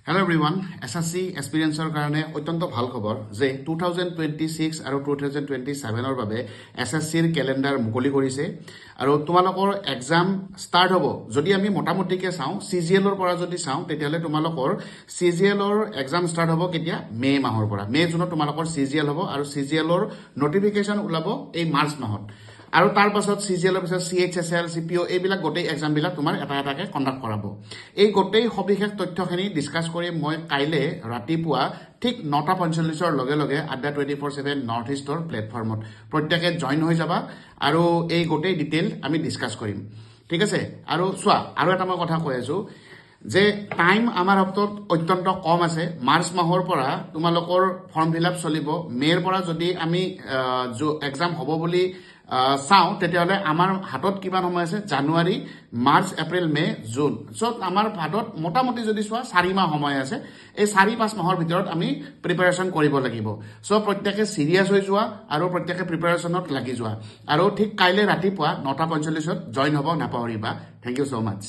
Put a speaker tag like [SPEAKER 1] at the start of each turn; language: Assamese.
[SPEAKER 1] Hello everyone, SSC experienceৰ কাৰণে অত্যন্ত ভাল খবৰ যে 2026 আৰু 2027ৰ বাবে SSCৰ ক্যালেন্ডাৰ মুকলি কৰিছে আৰু তোমালোকৰ এক্সাম ষ্টাৰ্ট হ'ব যদি আমি মোটামুটিকে চাওঁ CGLৰ পৰা যদি চাওঁ তেতিয়ালে তোমালোকৰ CGLৰ এক্সাম ষ্টাৰ্ট হ'ব কেতিয়া মে মাহৰ পৰা মে জুনত তোমালোকৰ CGL হ'ব আৰু CGLৰ নটিফিকেশন ওলাব এই মাৰ্চ মাহত আৰু তাৰ পাছত CGLৰ পিছত CHSL CPO এইবিলাক গোটেই এক্সাম বিলাক তোমাৰ এটা এটাকে কণ্ডাক্ট কৰাব এই গোটেই সবিশেষ তথ্যখিনি ডিসকাস কৰি মই কাইলে ৰাতিপুৱা ঠিক 9:45 লগে লগে আড্ডা 24/7 নৰ্থ ইষ্টৰ প্লেটফৰ্মত প্ৰত্যেকে জয়েন হৈ যাবা আৰু এই গোটেই ডিটেইল আমি ডিসকাস কৰিম ঠিক আছে আৰু সোৱা আৰু এটা মই কথা কৈ আছো যে টাইম আমাৰ হাতত অত্যন্ত কম আছে মাৰ্চ মাহৰ পৰা তোমালোকৰ ফৰ্ম ফিলআপ চলিব মেৰ পৰা যদি আমি এক্সাম হ'ব বুলি চাওঁ তেতিয়ালে আমাৰ হাতত কিমান সময় আছে জানুৱাৰী মাৰ্চ এপ্ৰিল মে জুন সো আমাৰ হাতত মোটামুটি যদি সোৱা 4 মাহ সময় আছে এই 4-5 মাহৰ ভিতৰত আমি প্ৰিপাৰেচন কৰিব লাগিব সো প্ৰত্যেকে সিৰিয়াস হৈ যোৱা আৰু প্ৰত্যেকে প্ৰিপাৰেচনত লাগি যোৱা আৰু ঠিক কাইলে ৰাতিপুৱা 9:45 জয়েন হ'ব নাপাহৰিবা থ্যাংক ইউ সো মাচ